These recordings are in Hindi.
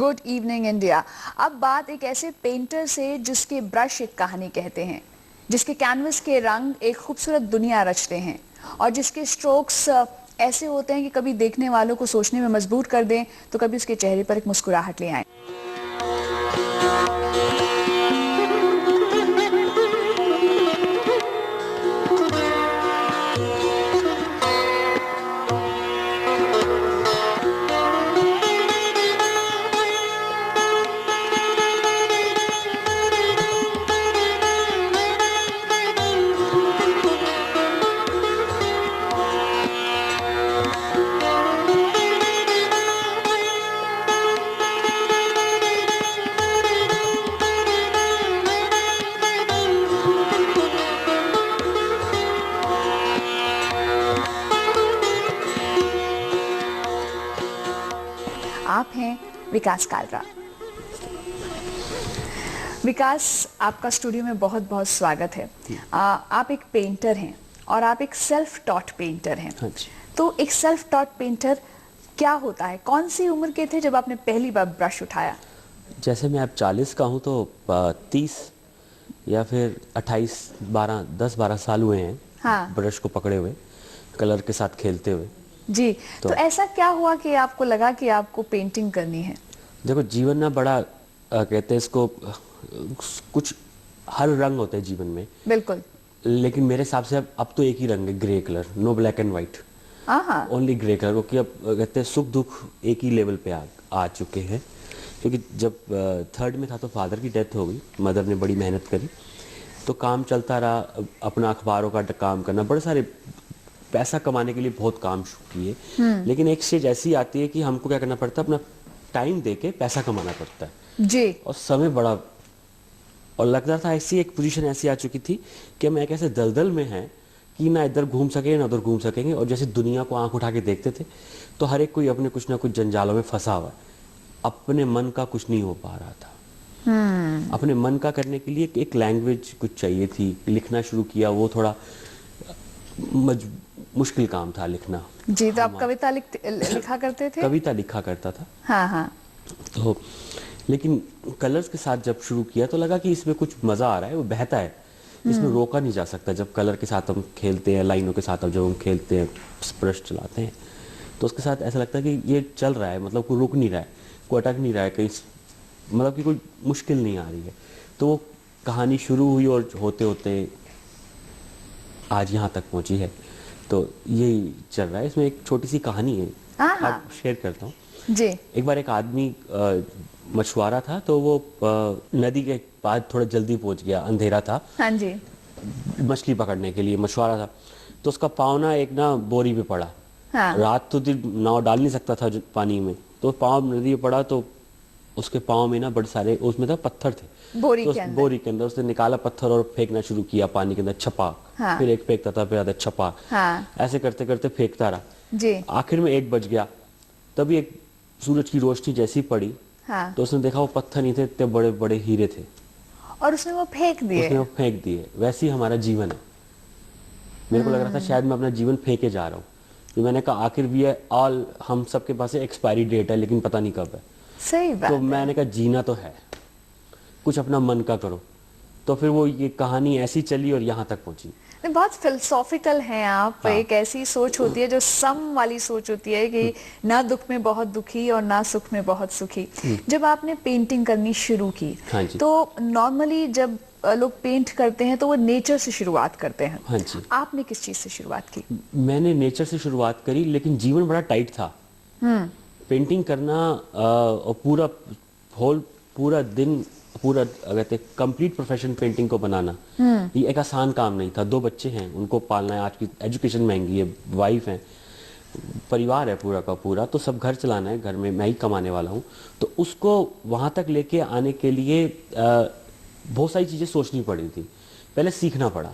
Good evening India. अब बात एक ऐसे पेंटर से जिसके ब्रश एक कहानी कहते हैं, जिसके कैनवस के रंग एक खूबसूरत दुनिया रचते हैं और जिसके स्ट्रोक्स ऐसे होते हैं कि कभी देखने वालों को सोचने में मजबूर कर दें तो कभी उसके चेहरे पर एक मुस्कुराहट ले आए। आप हैं विकास कालरा। विकास, आपका स्टूडियो में बहुत बहुत स्वागत है। आप एक पेंटर हैं और आप एक सेल्फ टॉट पेंटर हैं। हाँ, तो एक सेल्फ टॉट पेंटर क्या होता है? कौन सी उम्र के थे जब आपने पहली बार ब्रश उठाया? जैसे मैं अब 40 का हूँ तो 30 या फिर 28 10-12 साल हुए हैं। हाँ। ब्रश को पकड़े हुए, कलर के साथ खेलते हुए। जी, तो ऐसा क्या हुआ कि आपको लगा कि आपको पेंटिंग करनी है? देखो, जीवन ना बड़ा कहते हैं इसको, कुछ हर रंग होते हैं जीवन में। बिल्कुल। लेकिन मेरे हिसाब से अब तो एक ही रंग है, grey colour. No black and white, only grey colour. क्योंकि अब कहते हैं सुख दुख एक ही लेवल पे आ चुके हैं। क्योंकि जब 3rd में था तो फादर की डेथ हो गई, मदर ने बड़ी मेहनत करी तो काम चलता रहा। अपना अखबारों का काम करना, बड़े सारे पैसा कमाने के लिए बहुत काम किए। लेकिन एक स्टेज ऐसी आती है कि हमको क्या करना पड़ता है, अपना टाइम देके पैसा कमाना पड़ता है जी। और समय बड़ा, और लगता था ऐसी एक पोजीशन ऐसी आ चुकी थी कि हम एक ऐसे दलदल में हैं कि ना इधर घूम सके ना उधर घूम सकेंगे। और जैसे दुनिया को आंख उठा के देखते थे तो हर एक कोई अपने कुछ ना कुछ जंजालों में फंसा हुआ है। अपने मन का कुछ नहीं हो पा रहा था। अपने मन का करने के लिए एक लैंग्वेज कुछ चाहिए थी। लिखना शुरू किया, वो थोड़ा मुश्किल काम था लिखना। जी, तो आप कविता लिखा करते थे? कविता लिखा करता था। हाँ हाँ। तो लेकिन कलर्स के साथ जब शुरू किया तो लगा कि इसमें कुछ मजा आ रहा है, वो बहता है, इसमें रोका नहीं जा सकता। जब कलर के साथ हम खेलते हैं, लाइनों के साथ जब हम खेलते हैं, ब्रश चलाते हैं, तो उसके साथ ऐसा लगता है कि ये चल रहा है, मतलब कोई रुक नहीं रहा है, कोई अटक नहीं रहा है कहीं, मतलब कि कोई मुश्किल नहीं आ रही है। तो वो कहानी शुरू हुई और होते होते आज यहाँ तक पहुंची है। तो यही चल रहा है। इसमें एक छोटी सी कहानी है, आप शेयर करता हूँ जी। एक बार एक आदमी मछुआरा था, तो वो नदी के पास थोड़ा जल्दी पहुंच गया, अंधेरा था। हाँ जी। मछली पकड़ने के लिए मछुआरा था, तो उसका पाँव ना एक ना बोरी पे पड़ा। हाँ। रात तो दिन नाव डाल नहीं सकता था पानी में, तो पाँव नदी पे पड़ा तो उसके पाँव में ना बड़े सारे, उसमें था पत्थर थे बोरी तो के अंदर। बोरी के अंदर उसने निकाला पत्थर और फेंकना शुरू किया पानी के अंदर, छपाक। हाँ। फिर एक फेंकता था, फिर आधा छपाक। हाँ। ऐसे करते करते फेंकता रहा। जी। आखिर में 1 बज गया, तभी एक सूरज की रोशनी जैसी पड़ी। हाँ। तो उसने देखा वो पत्थर नहीं थे, इतने बड़े बड़े हीरे थे, और उसने वो फेंक दिए। उसने वो फेंक दिए। वैसे ही हमारा जीवन है। मेरे को लग रहा था शायद मैं अपना जीवन फेंके जा रहा हूँ। तो मैंने कहा आखिर भी है, ऑल हम सबके पास एक्सपायरी डेट है, लेकिन पता नहीं कब है। सही बात तो है। मैंने कहा जीना तो है, कुछ अपना मन का करो। तो फिर वो ये कहानी ऐसी चली और यहाँ तक पहुंची। बहुत फिलोसॉफिकल हैं आप। हाँ। एक ऐसी सोच होती है जो सम वाली सोच होती है कि ना दुख में बहुत दुखी और ना सुख में बहुत सुखी। जब आपने पेंटिंग करनी शुरू की, हाँ जी। तो नॉर्मली जब लोग पेंट करते हैं तो वो नेचर से शुरुआत करते हैं। हाँ जी। आपने किस चीज से शुरुआत की? मैंने नेचर से शुरुआत करी, लेकिन जीवन बड़ा टाइट था। पेंटिंग करना और पूरा दिन, पूरा कहते कंप्लीट प्रोफेशन पेंटिंग को बनाना, ये एक आसान काम नहीं था। 2 बच्चे हैं, उनको पालना है, आज की एजुकेशन महंगी है, वाइफ है, परिवार है पूरा का पूरा, तो सब घर चलाना है, घर में मैं ही कमाने वाला हूँ। तो उसको वहाँ तक लेके आने के लिए बहुत सारी चीज़ें सोचनी पड़ी थी। पहले सीखना पड़ा।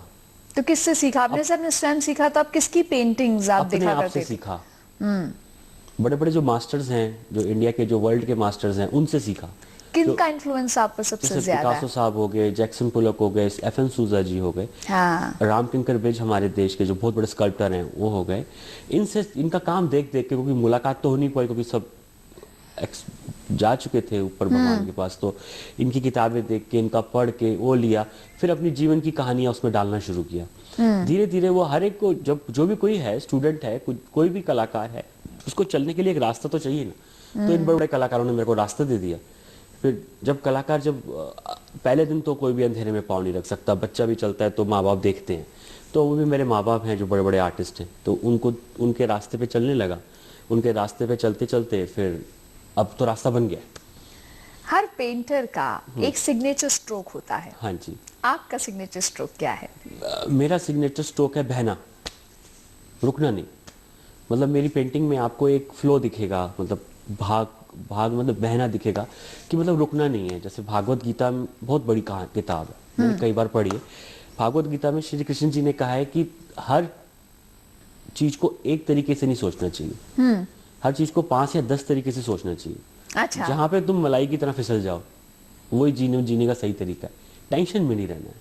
तो किससे सीखा आपने? सर ने स्वयं सीखा? तो आप किसकी पेंटिंग्स आप अपने देखा आप करते से थे? सीखा। बड़े बड़े जो मास्टर्स हैं, जो इंडिया के, जो वर्ल्ड के मास्टर्स हैं, उनसे सीखा। किनका इन्फ्लुएंस आप पर सबसे जैसे ज्यादा है? पिकासो साहब हो गए, जैक्सन पोलक हो गए, FN सूजा जी हो गए, हाँ। रामकिंकर बेज हमारे देश के जो बहुत बड़े स्कल्प्टर हैं वो हो गए। इनका काम देख देख के, क्योंकि मुलाकात तो हो नहीं पाई, क्योंकि सब जा चुके थे ऊपर भगवान के पास, तो इनकी किताबें देख के, इनका पढ़ के वो लिया, फिर अपनी जीवन की कहानियां उसमें डालना शुरू किया। धीरे धीरे वो हर एक को, जब जो भी कोई है, स्टूडेंट है, कोई भी कलाकार है, उसको चलने के लिए एक रास्ता तो चाहिए ना। तो इन बड़े बड़े कलाकारों ने मेरे को रास्ता दे दिया। फिर जब कलाकार, जब पहले दिन तो कोई भी अंधेरे में पाँव नहीं रख सकता, बच्चा भी चलता है तो माँ बाप देखते हैं, तो वो भी मेरे माँ बाप हैं जो बड़े बड़े आर्टिस्ट हैं, तो उनको उनके रास्ते पे चलने लगा। उनके रास्ते पे चलते चलते फिर अब तो रास्ता बन गया। हर पेंटर का एक सिग्नेचर स्ट्रोक होता है। हाँ जी। आपका सिग्नेचर स्ट्रोक क्या है? मेरा सिग्नेचर स्ट्रोक है बहना, रुकना नहीं। मतलब मेरी पेंटिंग में आपको एक फ्लो दिखेगा, मतलब भाग भाग मतलब बहना दिखेगा, कि मतलब रुकना नहीं है। जैसे भागवत गीता में बहुत बड़ी किताब है, मैंने कई बार पढ़ी है। भागवत गीता में श्री कृष्ण जी ने कहा है कि हर चीज को एक तरीके से नहीं सोचना चाहिए, हर चीज को 5 या 10 तरीके से सोचना चाहिए। अच्छा। जहां पे तुम मलाई की तरह फिसल जाओ, वही जीने का सही तरीका है। टेंशन में नहीं रहना है,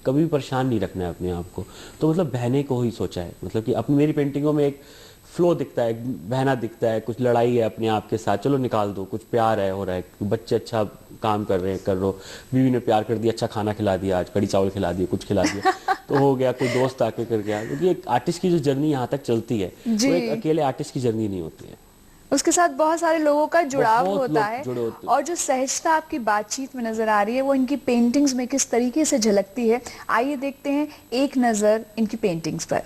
कभी भी परेशान नहीं रखना है अपने आप को। तो मतलब बहने को ही सोचा है, मतलब कि अपनी मेरी पेंटिंगों में एक फ्लो दिखता है, बहना दिखता है, कुछ लड़ाई है अपने आप के साथ, चलो निकाल दो, कुछ प्यार है, हो रहा है, बच्चे अच्छा काम कर रहे हैं, कर रो, बीवी ने प्यार कर दिया, अच्छा खाना खिला दिया, आज कड़ी चावल खिला दिया, कुछ खिला दिया तो हो गया, कोई दोस्त आके कर गया। क्योंकि एक आर्टिस्ट की जो जर्नी यहाँ तक चलती है, वो एक अकेले आर्टिस्ट की जर्नी नहीं होती है, उसके साथ बहुत सारे लोगों का जुड़ाव बहुत होता लोग है। जुड़े होते हैं। और जो सहजता आपकी बातचीत में नजर आ रही है, वो इनकी पेंटिंग्स में किस तरीके से झलकती है। आइए देखते हैं एक नजर इनकी पेंटिंग्स पर।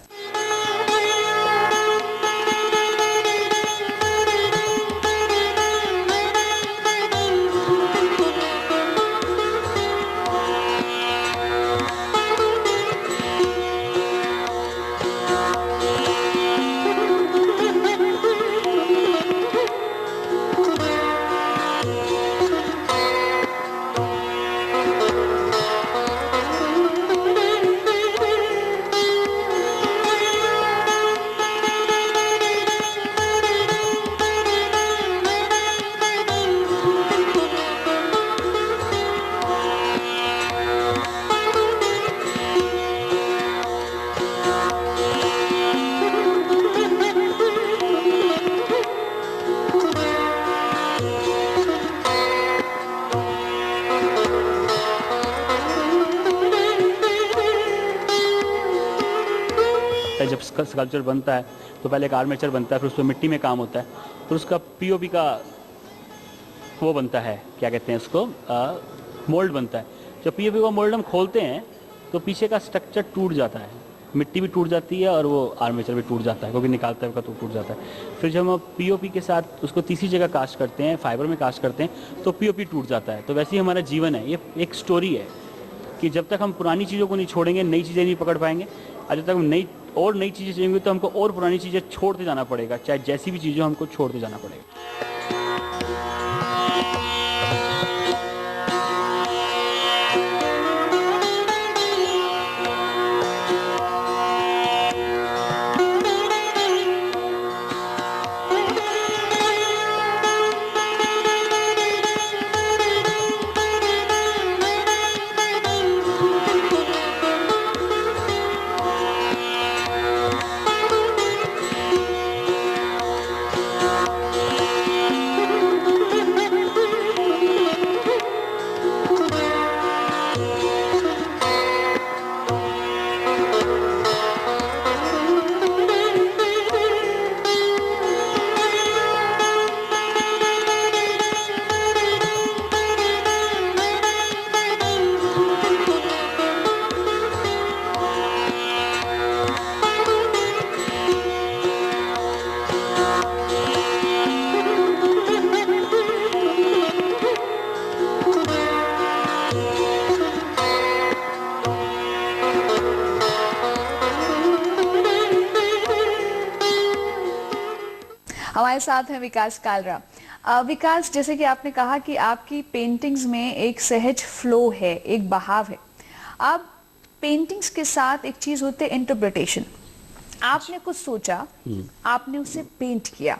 जब स्कल्पचर बनता है तो पहले एक आर्मेचर बनता है, फिर उसमें मिट्टी में काम होता है, फिर उसका पीओपी का वो बनता है, क्या कहते हैं उसको, मोल्ड बनता है। जब पीओपी का मोल्ड हम खोलते हैं तो पीछे का स्ट्रक्चर टूट जाता है, मिट्टी भी टूट जाती है और वो आर्मेचर भी टूट जाता है, क्योंकि निकालते हैं तो टूट जाता है। फिर जब हम पीओपी के साथ उसको तीसरी जगह कास्ट करते हैं, फाइबर में कास्ट करते हैं, तो पीओपी टूट जाता है। तो वैसे ही हमारा जीवन है, ये एक स्टोरी है कि जब तक हम पुरानी चीज़ों को नहीं छोड़ेंगे, नई चीज़ें नहीं पकड़ पाएंगे। और जब तक हम नई चीज़ें चाहिए तो हमको और पुरानी चीज़ें छोड़ते जाना पड़ेगा, चाहे जैसी भी चीज़ें हमको छोड़ते जाना पड़ेगा। हमारे साथ हैं विकास कालरा। विकास, जैसे कि आपने कहा कि आपकी पेंटिंग्स में एक सहज फ्लो है, एक बहाव है। अब पेंटिंग्स के साथ एक चीज होती है इंटरप्रिटेशन। आपने कुछ सोचा, आपने उसे पेंट किया।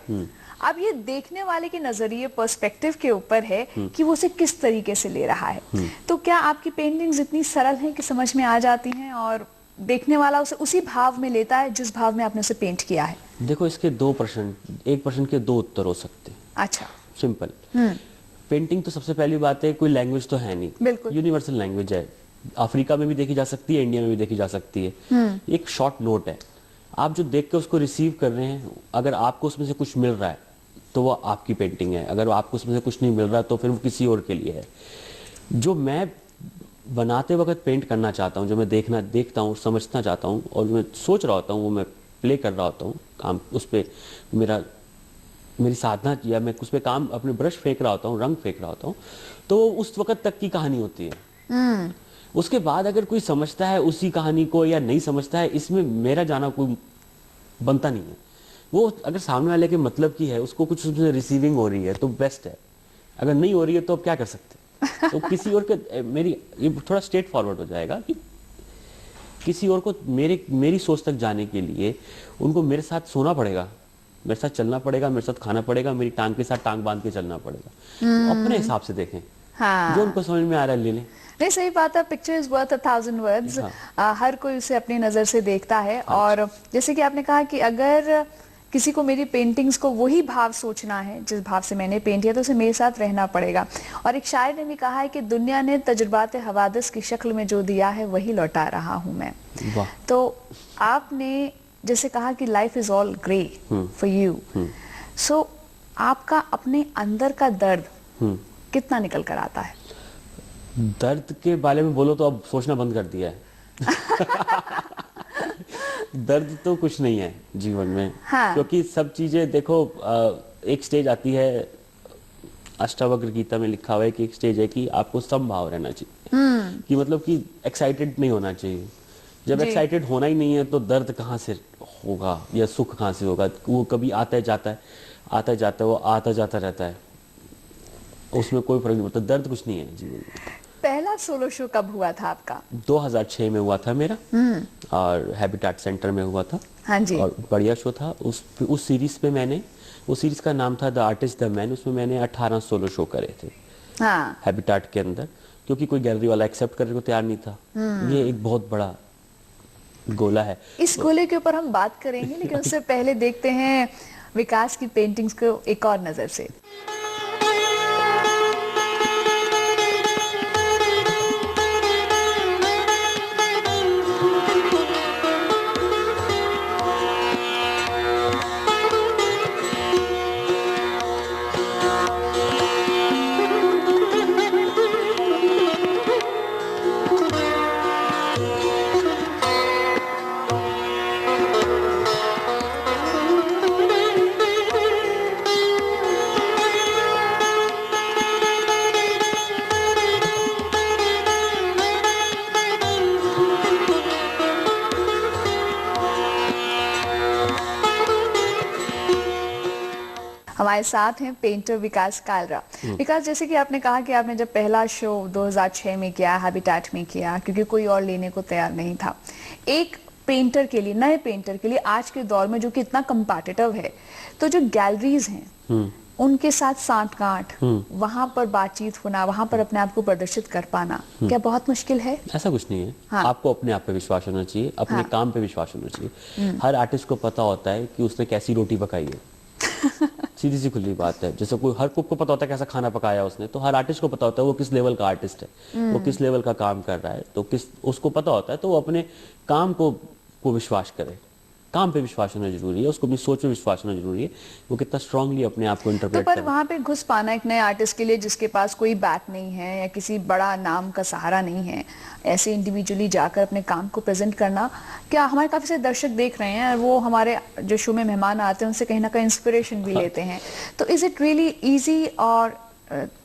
अब ये देखने वाले के नजरिए, पर्सपेक्टिव के ऊपर है कि वो उसे किस तरीके से ले रहा है। तो क्या आपकी पेंटिंग्स इतनी सरल हैं कि समझ में आ जाती हैं और देखने वाला उसे उसी भाव में लेता है जिस भाव में आपने उसे पेंट किया है? देखो, इसके 2 प्रश्न, एक प्रश्न के 2 उत्तर हो सकते हैं। अच्छा। सिंपल। पेंटिंग तो सबसे पहली बात है, कोई लैंग्वेज तो है नहीं, बिल्कुल। यूनिवर्सल लैंग्वेज है। अफ्रीका में भी देखी जा सकती है, इंडिया में भी देखी जा सकती है। एक शॉर्ट नोट है, आप जो देख के उसको रिसीव कर रहे हैं, अगर आपको उसमें से कुछ मिल रहा है तो वो आपकी पेंटिंग है, अगर आपको उसमें से कुछ नहीं मिल रहा तो फिर वो किसी और के लिए है। जो मैं बनाते वक्त पेंट करना चाहता हूँ, जो मैं देखता हूँ, समझना चाहता हूँ और मैं सोच रहा होता हूँ, वो मैं प्ले कर रहा होता हूँ काम उस पर, मेरी साधना, या मैं उस पर काम अपने ब्रश फेंक रहा होता हूँ, रंग फेंक रहा होता हूँ, तो वो उस वक्त तक की कहानी होती है। उसके बाद अगर कोई समझता है उसी कहानी को या नहीं समझता है, इसमें मेरा जाना कोई बनता नहीं है। वो अगर सामने वाले के मतलब की है, उसको कुछ उसमें रिसीविंग हो रही है तो बेस्ट है, अगर नहीं हो रही है तो अब क्या कर सकते हैं। तो किसी और के, मेरी ये थोड़ा स्ट्रेट फॉरवर्ड हो जाएगा कि किसी और को मेरी सोच तक जाने के लिए उनको मेरे साथ सोना पड़ेगा, मेरे साथ चलना पड़ेगा, मेरे साथ खाना पड़ेगा, मेरी टांग के साथ टांग बांध के चलना पड़ेगा। अपने हिसाब से देखें, हाँ। जो उनको समझ में आ रहा है ले लें। नहीं, सही बात है, पिक्चर इज वर्थ 1000 वर्ड्स। हर कोई उसे अपनी नजर से देखता है। और जैसे कि आपने कहा कि अगर किसी को मेरी पेंटिंग्स को वही भाव सोचना है जिस भाव से मैंने पेंट किया, तो उसे मेरे साथ रहना पड़ेगा। और एक शायर ने भी कहा है कि दुनिया ने तजुर्बात हवादिस की शक्ल में जो दिया है वही लौटा रहा हूं मैं। वाह। तो आपने जैसे कहा कि life is all grey for you, so आपका अपने अंदर का दर्द कितना निकल कर आता है? दर्द के बारे में बोलो तो अब सोचना बंद कर दिया है। दर्द तो कुछ नहीं है जीवन में। हाँ। क्योंकि सब चीजें देखो, एक स्टेज आती है, अष्टावक्र गीता में लिखा हुआ है कि एक स्टेज है कि आपको समभाव रहना चाहिए, कि मतलब कि एक्साइटेड नहीं होना चाहिए। जब एक्साइटेड होना ही नहीं है तो दर्द कहाँ से होगा या सुख कहाँ से होगा? वो कभी आता है जाता है, आता है जाता है, वो आता जाता रहता है, उसमें कोई फर्क नहीं पड़ता। दर्द कुछ नहीं है जीवन में। पहला सोलो शो कब हुआ था आपका? 2006 में हुआ था मेरा, और हैबिटेट सेंटर में हुआ था। हाँ जी। और बढ़िया शो था। उस सीरीज पे मैंने, उस सीरीज का नाम था द आर्टिस्ट द मैन, उसमें मैंने 18 सोलो शो करे थे। हाँ। हैबिटेट के अंदर, क्योंकि कोई गैलरी वाला एक्सेप्ट करने को तैयार नहीं था। ये एक बहुत बड़ा गोला है। इस गोले के ऊपर हम बात करेंगे, लेकिन उससे पहले देखते हैं विकास की पेंटिंग्स को एक और नजर से। हमारे साथ हैं पेंटर विकास कालरा। विकास, जैसे कि आपने कहा कि आपने जब पहला शो 2006 में किया, हैबिटेट में किया, क्योंकि कोई और लेने को तैयार नहीं था। एक पेंटर के लिए, नए पेंटर के लिए आज के दौर में जो कि इतना कम्पिटिटिव है, तो जो गैलरीज हैं उनके साथ सांठ-गांठ, वहां पर बातचीत होना, वहां पर अपने आप को प्रदर्शित कर पाना, क्या बहुत मुश्किल है? ऐसा कुछ नहीं है। हाँ। आपको अपने आप पे विश्वास होना चाहिए, अपने काम पे विश्वास होना चाहिए। हर आर्टिस्ट को पता होता है कि उसने कैसी रोटी पकाई है। सीधी सी खुली बात है। जैसे कोई, हर कुक को पता होता है कैसा खाना पकाया उसने, तो हर आर्टिस्ट को पता होता है वो किस लेवल का आर्टिस्ट है, वो किस लेवल का काम कर रहा है, तो उसको पता होता है। तो वो अपने काम को विश्वास करे। काम पे विश्वास होना जरूरी है, उसको अपनी सोच पे विश्वास होना जरूरी है, वो कितना स्ट्रांगली अपने आप को तो इंटरप्रेट पर करे। वहां पे घुस पाना एक नए आर्टिस्ट के लिए जिसके पास कोई बैक नहीं है या किसी बड़ा नाम का सहारा नहीं है, ऐसे इंडिविजुअली जाकर अपने काम को प्रेजेंट करना, क्या हमारे काफी सारे दर्शक देख रहे हैं, वो हमारे जो शो में मेहमान आते हैं उनसे कहीं ना कहीं इंस्पिरेशन भी लेते हैं, तो इज इट रियली इजी और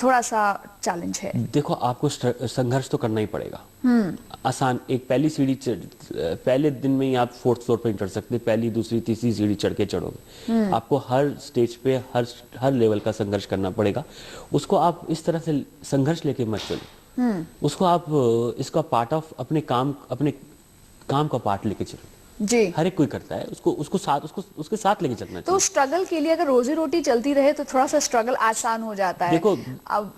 थोड़ा सा चैलेंज है? देखो, आपको संघर्ष तो करना ही पड़ेगा। आसान, एक पहली सीढ़ी पहले दिन में ही आप 4th फ्लोर पर चढ़ सकते, पहली दूसरी तीसरी सीढ़ी चढ़ के चढ़ोगे। आपको हर स्टेज पे हर लेवल का संघर्ष करना पड़ेगा। उसको आप इस तरह से संघर्ष लेके मत चलो, उसको आप इसका पार्ट ऑफ अपने काम का पार्ट लेके चलो। जी। हर एक कोई करता है, उसको उसके साथ लेके चलना तो चाहिए। स्ट्रगल के लिए अगर रोजी रोटी चलती रहे तो थोड़ा सा स्ट्रगल आसान हो जाता है। देखो, अब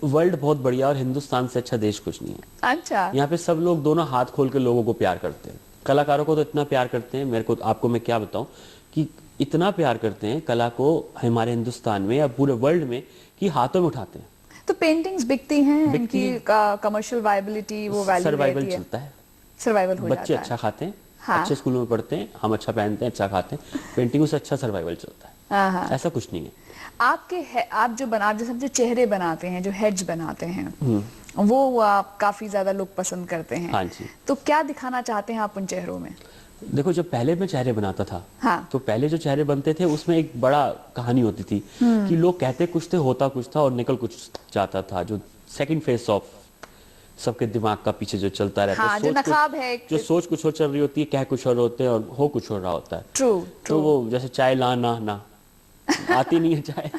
वर्ल्ड बहुत बढ़िया और हिंदुस्तान से अच्छा देश कुछ नहीं है। अच्छा। यहाँ पे सब लोग दोनों हाथ खोल के लोगों को प्यार करते हैं, कलाकारों को तो इतना प्यार करते हैं। मेरे को, आपको मैं क्या बताऊं कि इतना प्यार करते हैं कला को हमारे हिंदुस्तान में या पूरे वर्ल्ड में कि हाथों में उठाते हैं। तो पेंटिंग्स बिकती हैं, बिकती इनकी कमर्शियल वायबिलिटी, वो वैल्यू सर्वाइवल रहती है, चलता है, सर्वाइवल हो बच्चे जाता अच्छा है। खाते हैं, हाँ। अच्छे स्कूलों में पढ़ते हैं, हम अच्छा पहनते हैं, अच्छा खाते हैं, पेंटिंग से अच्छा सर्वाइवल चलता है। हाँ, हाँ। ऐसा कुछ नहीं है। आप जो चेहरे बनाते हैं, जो हेड्स बनाते हैं, वो आप काफी ज्यादा लोग पसंद करते हैं। हाँ जी। तो क्या दिखाना चाहते हैं आप उन चेहरों में? देखो, जब पहले मैं चेहरे बनाता था, हाँ। तो पहले जो चेहरे बनते थे उसमें एक बड़ा कहानी होती थी कि लोग कहते कुछ थे, होता कुछ था और निकल कुछ जाता था। जो सेकंड फेस ऑफ सबके दिमाग का पीछे जो चलता रहता हाँ, है, जो नकाब है जो सोच कुछ और चल रही होती है, कह कुछ और होते हैं और हो कुछ और रहा होता है। ट्रू तो ट्रू। वो जैसे चाय ला ना ना आती नहीं है चाय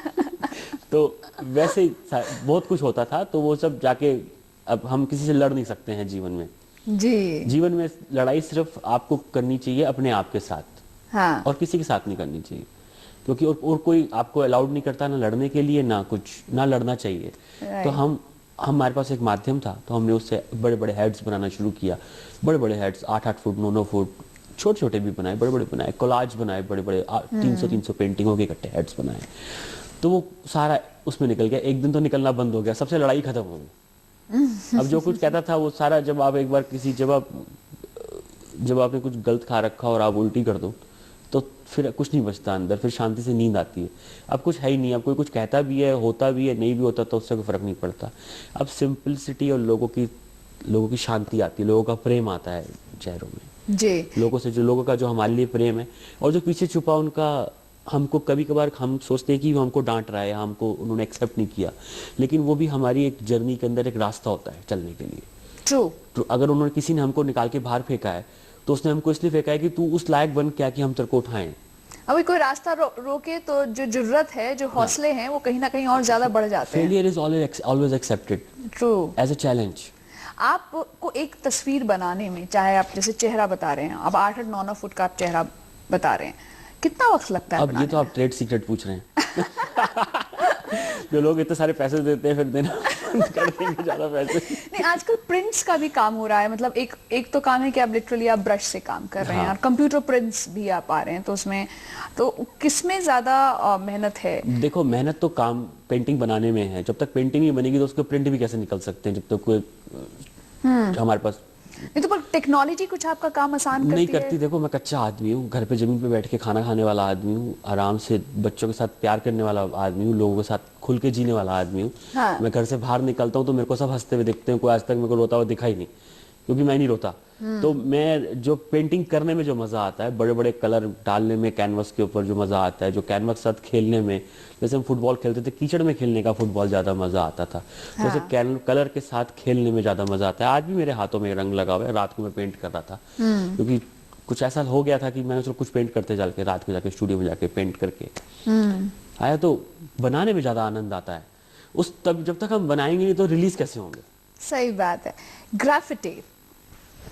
तो वैसे ही बहुत कुछ होता था। तो वो सब जाके, अब हम किसी से लड़ नहीं सकते हैं जीवन में। जी। जीवन में लड़ाई सिर्फ आपको करनी चाहिए अपने आप के साथ, हाँ। और किसी के साथ नहीं करनी चाहिए, क्योंकि और कोई आपको अलाउड नहीं करता ना लड़ने के लिए, ना कुछ, ना लड़ना चाहिए। तो हमारे पास एक माध्यम था, तो हमने उससे बड़े बड़े हेड्स बनाना शुरू किया। बड़े बड़े हेड्स 8-8 फुट 9-9 फुट, छोटे छोटे भी बनाए, बड़े बड़े बनाए, कोलाज बनाए, बड़े बड़े 300-300 पेंटिंगों के इकट्ठे हेड्स बनाए। तो वो सारा उसमें निकल गया। एक दिन तो निकलना बंद हो गया, सबसे लड़ाई खत्म हो गई। अब जो कुछ कहता था वो सारा, जब आप एक बार जब आपने कुछ गलत खा रखा और आप उल्टी कर दो, तो फिर कुछ नहीं बचता अंदर, फिर शांति से नींद आती है। अब कुछ है ही नहीं, अब कोई कुछ कहता भी है, होता भी है, नहीं भी होता तो उससे कोई फर्क नहीं पड़ता। अब सिंपलिसिटी और लोगों की शांति आती है, लोगों का प्रेम आता है चेहरों में। जी। लोगों का जो हमारे लिए प्रेम है, और जो पीछे छुपा उनका, हमको कभी कभार हम सोचते हैं कि वो हमको डांट रहा है या हमको उन्होंने एक्सेप्ट नहीं किया, लेकिन वो भी हमारी एक जर्नी के अंदर एक रास्ता होता है चलने के लिए। ट्रू। तो अगर उन्होंने, किसी ने हमको निकाल के बाहर फेंका है, तो उसने हमको इसलिए फेंका है कि तू उस लायक बन क्या कि हम तेरे को उठाएं। अभी कोई रास्ता रोके तो जो जुर्रत है, जो हौसले हैं, वो कहीं ना कहीं और ज्यादा बढ़ जाते हैं। Failure is always accepted true. As a challenge. आपको एक तस्वीर बनाने में, चाहे आप जैसे चेहरा बता रहे हैं, अब 8-8 9-9 फुट का आप चेहरा बता रहे हैं, कितना वक्त लगता है अब ये बनाने तो आप ट्रेड सीक्रेट पूछ रहे हैं जो लोग इतने सारे पैसे देते हैं फिर देना बंद कर देंगे ज्यादा पैसे। नहीं, आजकल प्रिंट्स का भी काम हो रहा है। मतलब एक तो काम है कि आप लिटरली आप ब्रश से काम कर रहे हैं, हाँ। और कंप्यूटर प्रिंट्स भी आप आ रहे हैं, तो उसमें तो किसमें ज्यादा मेहनत है? देखो, मेहनत तो काम पेंटिंग बनाने में है। जब तक पेंटिंग नहीं बनेगी तो उसके प्रिंट भी कैसे निकल सकते हैं, जब तक कोई हमारे पास नहीं तो पर टेक्नोलॉजी कुछ आपका काम आसान करती नहीं है? करती। देखो, मैं कच्चा आदमी हूँ, घर पे जमीन पे बैठ के खाना खाने वाला आदमी हूँ, आराम से बच्चों के साथ प्यार करने वाला आदमी हूँ, लोगों के साथ खुल के जीने वाला आदमी हूँ। हाँ। मैं घर से बाहर निकलता हूँ तो मेरे को सब हंसते हुए दिखते हैं, कोई आज तक मेरे को रोता हुआ दिखा ही नहीं, क्योंकि मैं नहीं रोता। तो मैं जो पेंटिंग करने में जो मजा आता है, बड़े बड़े कलर डालने में कैनवस के ऊपर जो मजा आता है, जो कैनवस के साथ खेलने में, जैसे हम फुटबॉल खेलते थे, कीचड़ में खेलने का फुटबॉल ज्यादा मजा आता था, तो हाँ। कलर के साथ खेलने में ज्यादा मजा आता है। आज भी मेरे हाथों में रंग लगा हुआ है, रात को मैं पेंट कर रहा था, क्योंकि कुछ ऐसा हो गया था कि मैंने चलो कुछ पेंट करते जाके, रात को जाके स्टूडियो में जाके पेंट करके आया, तो बनाने में ज्यादा आनंद आता है। तब जब तक हम बनाएंगे नहीं तो रिलीज कैसे होंगे? सही बात है। ग्राफिटी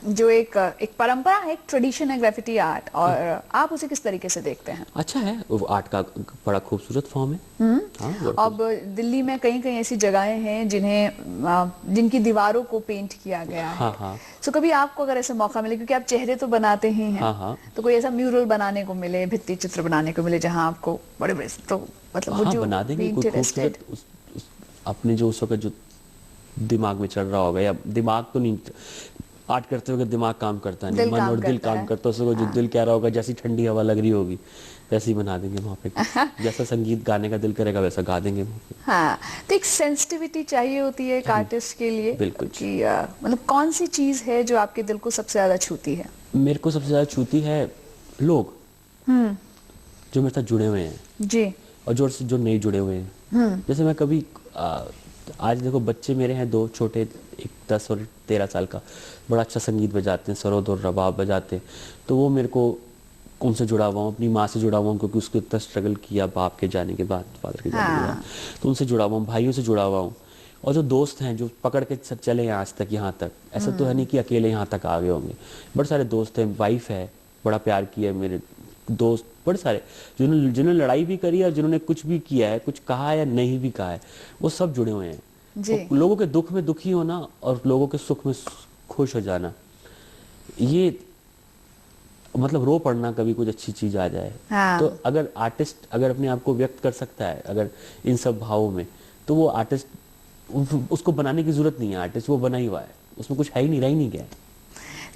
जो एक परंपरा है, एक ट्रेडिशन है ग्राफिटी आर्ट, और आप उसे किस तरीके से देखते हैं? अच्छा है, वो आर्ट का बड़ा खूबसूरत फॉर्म है। हाँ, अब दिल्ली में कहीं कहीं ऐसी जगहें हैं जिनकी दीवारों को पेंट किया गया है। हाँ, हाँ। सो कभी आपको अगर ऐसा मौका मिले, क्योंकि आप चेहरे तो बनाते ही हैं, हाँ, हाँ। तो कोई ऐसा म्यूरल बनाने को मिले, भित्ति चित्र बनाने को मिले, जहां आपको बड़े बड़े, तो मतलब वो हाँ, जो बना देंगे be कोई interested। खूबसूरत अपने जो उस वक्त जो दिमाग में चल रहा होगा, या दिमाग तो नहीं, आर्ट करते हुए दिमाग काम करता नहीं, मन और दिल काम करता है, उसको जो दिल कह रहा होगा, जैसी ठंडी हवा लग रही होगी वैसे ही बना देंगे वहाँ पे। जैसा संगीत गाने का दिल करेगा वैसा गा देंगे वहाँ पे। हाँ, तो एक सेंसिटिविटी चाहिए होती है एक आर्टिस्ट के लिए। बिल्कुल। कि मतलब कौन सी चीज है जो आपके दिल को सबसे ज्यादा छूती है? मेरे को सबसे ज्यादा छूती है लोग जो मेरे साथ जुड़े हुए हैं, जी। और जो नहीं जुड़े हुए हैं। जैसे मैं कभी आज देखो, बच्चे मेरे हैं 2 छोटे, एक 10 और 13 साल का, बड़ा अच्छा संगीत बजाते हैं, सरोद और रबाब बजाते हैं। तो वो मेरे को, उनसे जुड़ा हुआ हूँ, अपनी माँ से जुड़ा हुआ हूँ, क्योंकि उसको इतना स्ट्रगल किया बाप के जाने के बाद, फादर के जाने के बाद, तो उनसे जुड़ा हुआ हूँ, भाइयों से जुड़ा हुआ हूँ। और जो दोस्त हैं जो पकड़ के चले हैं आज तक यहाँ तक, ऐसा तो है नहीं कि अकेले यहाँ तक आ गए होंगे, बड़े सारे दोस्त हैं, वाइफ है, बड़ा प्यार किया है मेरे दोस्त, बड़े सारे जिन्होंने लड़ाई भी करी है, जिन्होंने कुछ भी किया है, कुछ कहा है या नहीं भी कहा है, वो सब जुड़े हुए हैं। जी। तो लोगों के दुख में दुखी होना और लोगों के सुख में खुश हो जाना, ये मतलब रो पड़ना कभी कुछ अच्छी चीज आ जाए। हाँ। तो अगर आर्टिस्ट अगर अपने आप को व्यक्त कर सकता है अगर इन सब भावों में, तो वो आर्टिस्ट, उसको बनाने की जरूरत नहीं है, आर्टिस्ट वो बना ही हुआ है, उसमें कुछ है ही नहीं, रह ही नहीं गया है।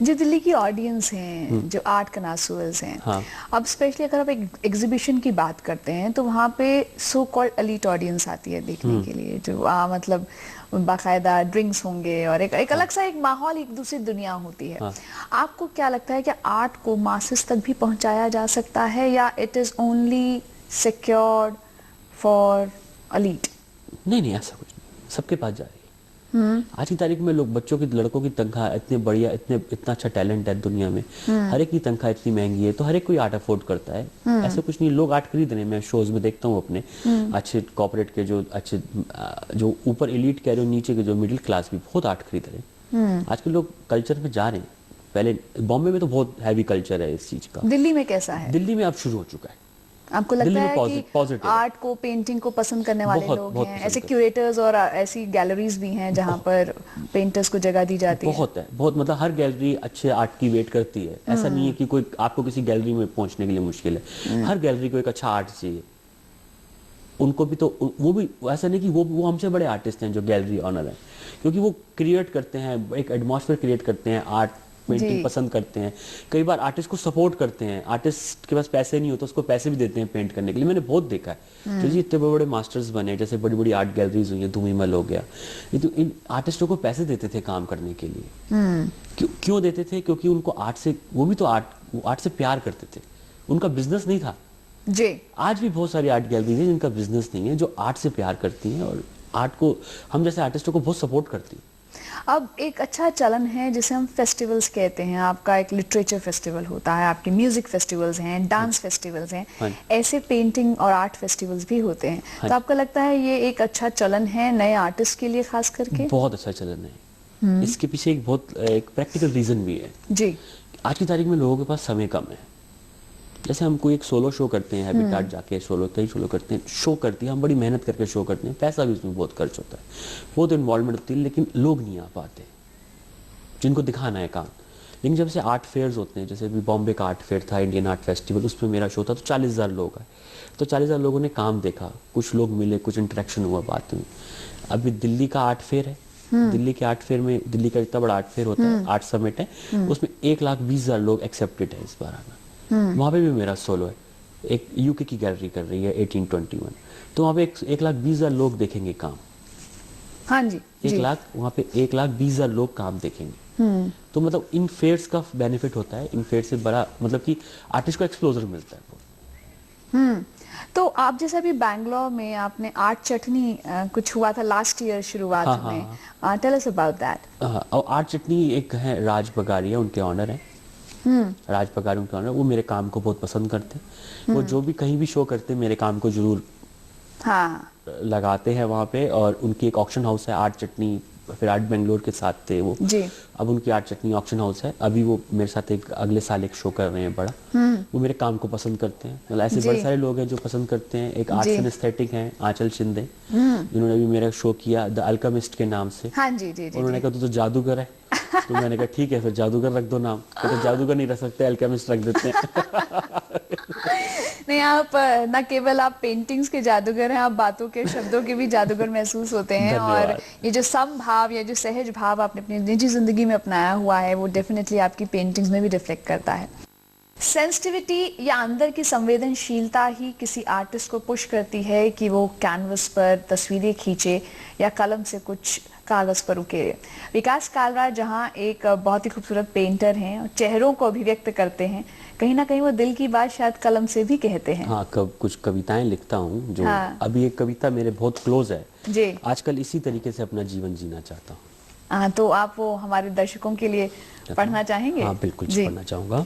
जो दिल्ली की ऑडियंस हैं, जो आर्ट कनासुअर्स हैं, हाँ। अब स्पेशली अगर आप एक एग्जीबिशन की बात करते हैं तो वहाँ पे सो कॉल्ड एलीट ऑडियंस आती है देखने के लिए, जो मतलब बाकायदा ड्रिंक्स होंगे और एक अलग सा एक माहौल, एक दूसरी दुनिया होती है। हाँ। आपको क्या लगता है कि आर्ट को मासेस तक भी पहुँचाया जा सकता है या it is only secured for elite? नहीं नहीं, ऐसा कुछ नहीं, सबके पास जा रही है। आज की तारीख में लोग, बच्चों की, लड़कों की तनख्वाह इतने बढ़िया, इतना अच्छा टैलेंट है दुनिया में, हर एक की तनख्वाह इतनी महंगी है, तो हर एक कोई आर्ट अफोर्ड करता है। ऐसा कुछ नहीं, लोग आर्ट खरीद रहे हैं। मैं शोज में देखता हूँ अपने अच्छे कॉर्पोरेट के जो अच्छे, जो ऊपर एलीट कह रहे हो, नीचे के जो मिडिल क्लास भी बहुत आर्ट खरीद रहे हैं। आजकल लोग कल्चर में जा रहे हैं। पहले बॉम्बे में तो बहुत हैवी कल्चर है इस चीज का, दिल्ली में कैसा है? दिल्ली में अब शुरू हो चुका है। आपको लगता दिल्ली में है कि पॉजिटिव है। आर्ट को, पेंटिंग को पसंद करने वाले बहुत- लोग बहुत हैं, पसंद ऐसे करते क्यूरेटर्स और ऐसी गैलरीज भी हैं जहाँ पर पेंटर्स को जगह दी जाती है? बहुत है, बहुत, मतलब हर गैलरी अच्छे आर्ट की वेट करती है। ऐसा नहीं है कि कोई आपको किसी गैलरी में पहुंचने के लिए मुश्किल है। हर गैलरी को एक अच्छा आर्ट चाहिए। उनको भी तो, वो भी ऐसा नहीं कि वो हमसे बड़े आर्टिस्ट हैं जो गैलरी ऑनर है, क्योंकि वो क्रिएट करते हैं, एक एटमॉस्फेयर क्रिएट करते हैं, आर्ट पेंटिंग जी। पसंद करते हैं। कई बार आर्टिस्ट को सपोर्ट करते हैं, आर्टिस्ट के पास पैसे नहीं होते उसको पैसे भी देते हैं पेंट करने के लिए। मैंने बहुत देखा है जो जी इतने बड़े बड़े मास्टर्स बने, जैसे बड़ी बड़ी आर्ट गैलरीज हुई है, धूमिमल हो गया, ये तो इन आर्टिस्टों को पैसे देते थे काम करने के लिए। क्यों देते थे? क्योंकि उनको आर्ट से, वो भी तो आर्ट से प्यार करते थे, उनका बिजनेस नहीं था। जी। आज भी बहुत सारी आर्ट गैलरीज हैं जिनका बिजनेस नहीं है, जो आर्ट से प्यार करती हैं और आर्ट को, हम जैसे आर्टिस्टों को बहुत सपोर्ट करती हैं। अब एक अच्छा चलन है जिसे हम फेस्टिवल्स कहते हैं। आपका एक लिटरेचर फेस्टिवल होता है, आपके म्यूजिक फेस्टिवल्स हैं, डांस फेस्टिवल्स हैं, हाँ। ऐसे पेंटिंग और आर्ट फेस्टिवल्स भी होते हैं। हाँ। तो आपको लगता है ये एक अच्छा चलन है नए आर्टिस्ट के लिए खास करके? बहुत अच्छा चलन है। इसके पीछे एक बहुत एक प्रैक्टिकल रीजन भी है। जी। आज की तारीख में लोगों के पास समय कम है। जैसे हम कोई एक सोलो शो करते हैं, हैबिटाट जाके सोलो, कई सोलो करते हैं, शो करती है, हम बड़ी मेहनत करके शो करते हैं, पैसा भी उसमें बहुत खर्च होता है, बहुत इन्वॉल्वमेंट होती है, लेकिन लोग नहीं आ पाते जिनको दिखाना है काम। लेकिन जब से आर्ट फेयर्स होते हैं, जैसे अभी बॉम्बे का आर्ट फेयर था, इंडियन आर्ट फेस्टिवल, उसमें मेरा शो था, तो 40,000 लोग आए, तो 40,000 लोगों ने काम देखा, कुछ लोग मिले, कुछ इंटरेक्शन हुआ, बात हुई। अभी दिल्ली का आर्ट फेयर है, दिल्ली के आर्ट फेयर में, दिल्ली का इतना बड़ा आर्ट फेयर होता है, आर्ट समिट है, उसमें 1,20,000 लोग एक्सेप्टेड है इस बार आना। वहाँ पे भी मेरा सोलो है। एक यूके की गैलरी कर रही है 1821, तो वहाँ पे 1,20,000 लोग देखेंगे काम। हाँ जी। 1 लाख, वहाँ पे 1,20,000 लोग काम देखेंगे। तो मतलब इन फेयर्स का बेनिफिट होता है, इन फेयर से बड़ा मतलब कि आर्टिस्ट को एक्सप्लोजर मिलता है। तो आप जैसे अभी बैंगलोर में आपने आर्ट चटनी कुछ हुआ था लास्ट ईयर शुरुआत हाँ, में, टेल अस अबाउट दैट। और आर्ट चटनी एक है, राज बगारिया उनके ऑनर है, राज बगारी उनके ऑनर, वो मेरे काम को बहुत पसंद करते हैं। वो जो भी कहीं भी शो करते हैं मेरे काम को जरूर हाँ। लगाते हैं वहाँ पे। और उनकी एक ऑक्शन हाउस है, आर्ट चटनी, फिर आर्ट बेंगलोर के साथ थे वो जी। अब उनकी आर्ट चटनी ऑक्शन हाउस है। अभी वो मेरे साथ एक अगले साल एक शो कर रहे हैं बड़ा। वो मेरे काम को पसंद करते हैं, मतलब ऐसे जी। बड़े सारे लोग हैं जो पसंद करते हैं। एक आर्ट्स जी। एंड एस्थेटिक हैं आंचल शिंदे, जिन्होंने अभी मेरा शो किया द अल्केमिस्ट के नाम से। हाँ जी जी जी। उन्होंने कहा तू तो जादूगर है, तो मैंने कहा ठीक है फिर जादूगर रख दो नाम। तो जादूगर नहीं रख सकते, अल्केमिस्ट रख देते हैं। नहीं, आप न केवल आप पेंटिंग्स के जादूगर हैं, आप बातों के, शब्दों के भी जादूगर महसूस होते हैं। और धन्यवाद। ये जो समभाव या जो सहज भाव आपने अपनी निजी जिंदगी में अपनाया हुआ है, वो डेफिनेटली आपकी पेंटिंग्स में भी रिफ्लेक्ट करता है। सेंसिटिविटी या अंदर की संवेदनशीलता ही किसी आर्टिस्ट को पुश करती है कि वो कैनवस पर तस्वीरें खींचे या कलम से कुछ कागज पर उकेरे। विकास कालरा जहाँ एक बहुत ही खूबसूरत पेंटर हैं और चेहरों को अभिव्यक्त करते हैं, कहीं ना कहीं वो दिल की बात शायद कलम से भी कहते हैं। हाँ, कुछ कविताएं लिखता हूँ जो हाँ। अभी एक कविता मेरे बहुत क्लोज है जी। आजकल, इसी तरीके से अपना जीवन जीना चाहता हूँ। हाँ, तो आप वो हमारे दर्शकों के लिए पढ़ना चाहेंगे? हाँ बिल्कुल जी। पढ़ना चाहूंगा।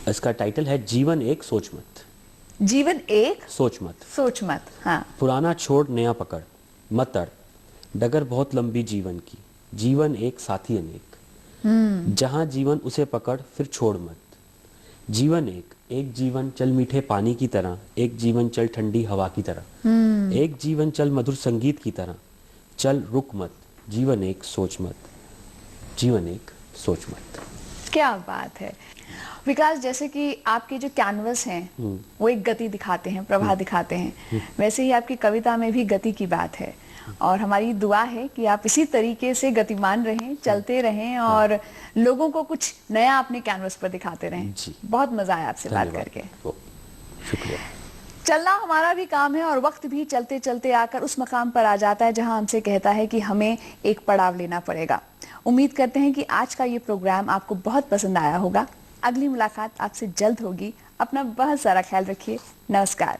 इसका टाइटल है जीवन एक सोच मत। जीवन एक सोच मत, सोच मत। हाँ। पुराना छोड़ नया पकड़, मत अड़, डगर बहुत लंबी जीवन की, जीवन एक साथी अनेक, जहां जीवन उसे पकड़ फिर छोड़ मत। जीवन एक जीवन चल मीठे पानी की तरह, एक जीवन चल ठंडी हवा की तरह, एक जीवन चल मधुर संगीत की तरह, चल रुक मत, जीवन एक सोच मत, जीवन एक सोच मत। क्या बात है। विकास, जैसे कि आपके जो कैनवस हैं वो एक गति दिखाते हैं, प्रवाह दिखाते हैं, वैसे ही आपकी कविता में भी गति की बात है। और हमारी दुआ है कि आप इसी तरीके से गतिमान रहें, चलते रहें और लोगों को कुछ नया अपने कैनवस पर दिखाते रहें। जी। बहुत मजा आया आपसे बात धन्यवाद। करके। शुक्रिया। चलना हमारा भी काम है और वक्त भी चलते चलते आकर उस मकाम पर आ जाता है जहां हमसे कहता है कि हमें एक पड़ाव लेना पड़ेगा। उम्मीद करते हैं कि आज का ये प्रोग्राम आपको बहुत पसंद आया होगा। अगली मुलाकात आपसे जल्द होगी। अपना बहुत सारा ख्याल रखिए। नमस्कार।